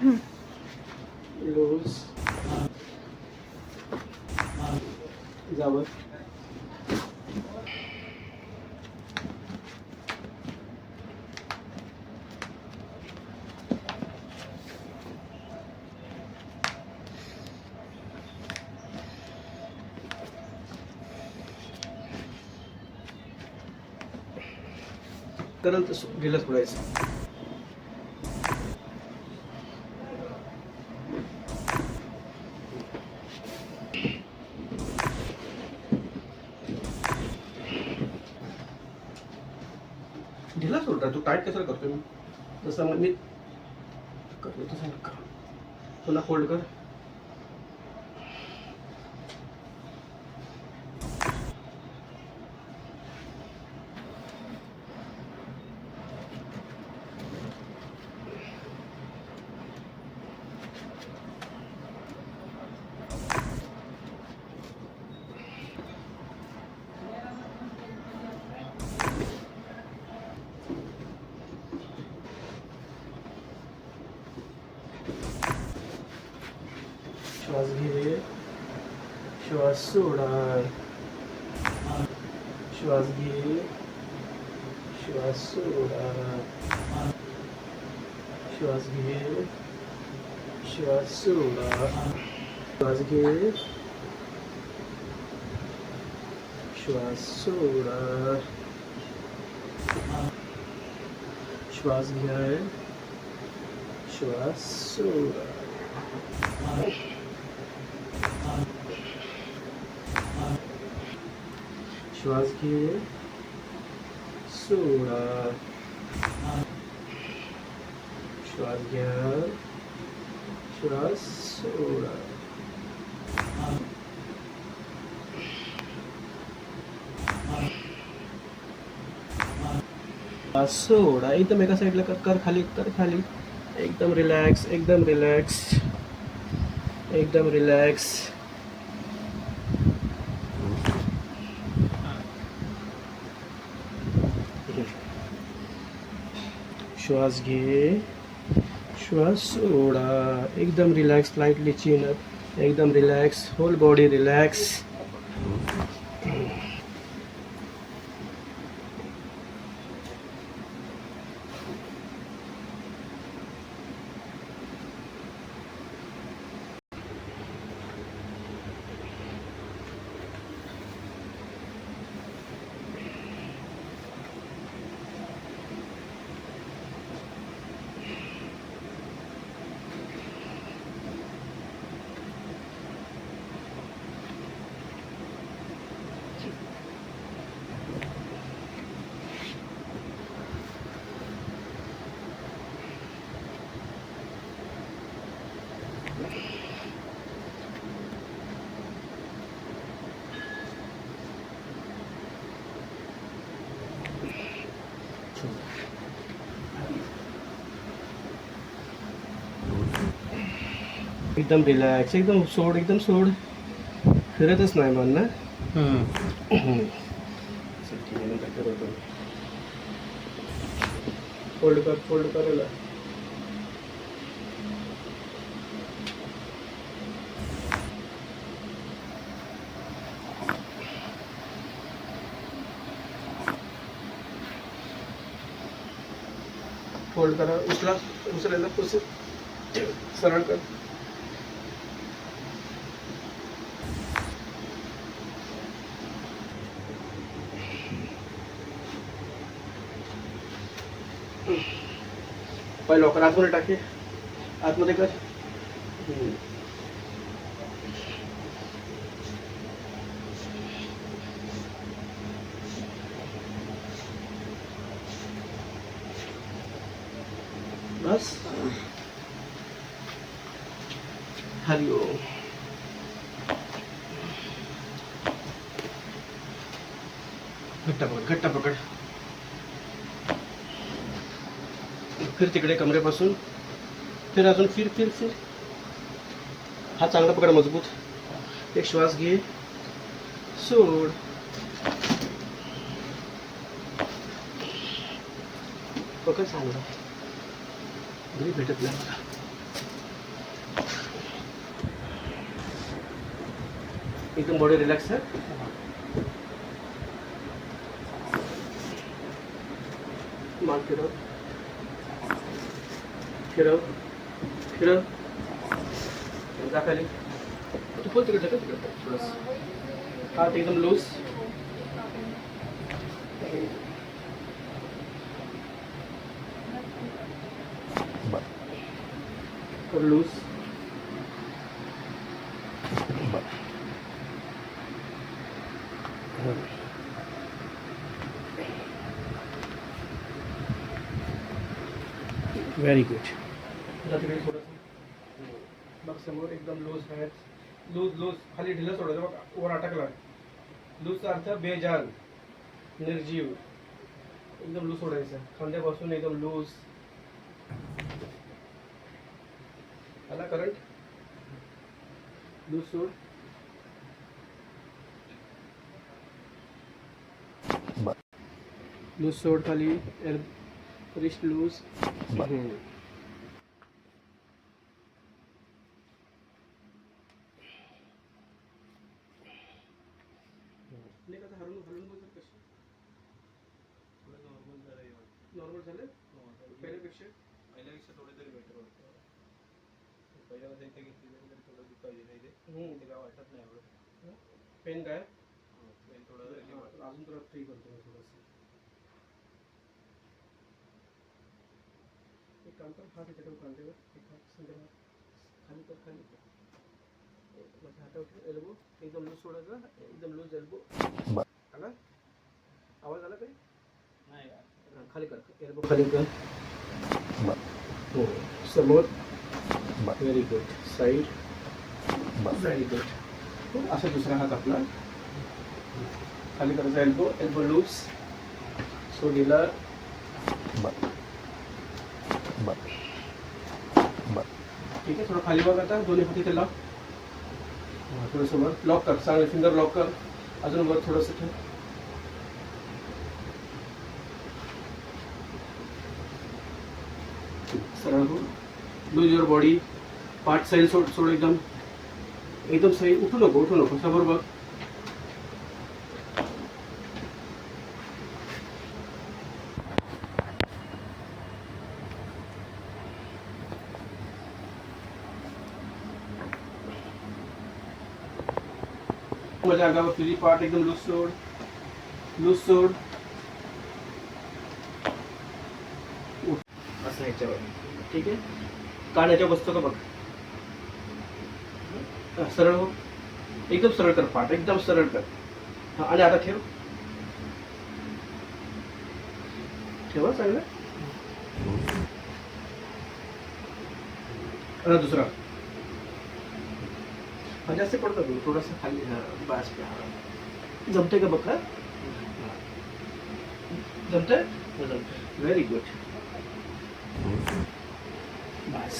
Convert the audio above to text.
Loose जावं. Current गेलं सोडायचं. ढिला सोडता तू, टाईट कशाला करतोय? मी जसं मग मी करतो तसं कर. पुन्हा फोल्ड कर. श्वास घे, श्वास सोडा. श्वास घे, श्वास सोडा. श्वास घे, श्वास सोडा. श्वास घे, श्वास सोडा. श्वास घ्या, श्वास सोडा. श्वास घे, सोडा. श्वास घ्या, श्वास सोडा. श्वास सोडा. एकदम एका साईडला कर खाली, कर खाली. एकदम रिलॅक्स, एकदम रिलॅक्स, एकदम रिलॅक्स. श्वास घे, श्वास सोडा. एकदम रिलॅक्स, लाइटली चिन अप. एकदम रिलॅक्स, होल बॉडी रिलॅक्स. एकदम रिलॅक्स, एकदम सोड, एकदम सोड. फिरतच नाही मन ना. फोल्ड कर, फोल्ड करायला. फोल्ड करा, उचला, उचलायला पुढचं सरळ कर. पाय लॉकर आतमध्ये टाके, आतमध्ये कर. बस. हरि ओम. घट्ट पकड, घट्ट पकड. फिर तिकडे कमरेपासून, फिर अजून, फिर फिर फिर. हा चांगला पकड, मजबूत. एक श्वास घे, सोड. पकड चांगला. घरी भेटत नाही मला. एकदम बॉडी रिलॅक्स आहे. मान फिरव फिरव फिरव. जा खाली. तू पण तिकडे टाका तिकडे थोडंसं. हात एकदम लूज. लूज. Very good. तिकडे थोडंसं मग समोर एकदम लूज आहे. लूज लूज खाली ढिलं सोडायचं बघा. वर अटकला. लूजचा अर्थ बेजान निर्जीव. एकदम लूज सोडायचं. खांद्यापासून एकदम लूज. आला करंट. लूज सोड. लूज सोड खाली. Wrist loose. नाही का हलून हलून बघ कशी. नॉर्मल झालं पहिल्यापेक्षा थोडं तरी बेटर वाटतं. पहिल्या कसं इथे घेतली तरी थोडं दुखायचे नाही ते काय वाटत नाही एवढं. पेन काय पेन थोडं अजून तुला फ्री करतो मी थोडंसं. एक काम कर. हात इथे ठेव खांद्यावर. एक हात संध्यावर खाली कर. खाली कर. माझ्या हातावर ठेव. एल्बो एकदम लूज सोडायचा. एकदम लूज एल्बो. आला आवाज आला काही नाही. खाली कर. एल्बो खाली कर. हो समोर. Very good. Side. Very good. असा दुसरा हात आपला खाली करायचा. Elbow elbow loose. सोडीला. ठीक आहे. थोडं खाली बघ आता. दोन्ही हाती ते लाव. थोडंसं वर लॉक कर. चांगलं फिंगर लॉक कर. अजून वर थोडंसं ठेव. सरळ हो. Lose your body. पाठ सैल सोड. सोड एकदम एकदम सही. उठू नको. उठू नको. समोर बघ. माझ्या अंगावर तुझी पाठ एकदम लूज सोड. लूज सोड. असं ह्याच्यावर. ठीक आहे. कान ह्याच्या बसतो का बघ. सरळ हो. एकदम सरळ कर. पाठ एकदम सरळ कर. हा आणि आता ठेव. ठेवा चांगलं. आता दुसरा. हा जास्त पडतो तू. थोडासा खाली. बस. जमते का बघ. का जमतंय. Very good. बस.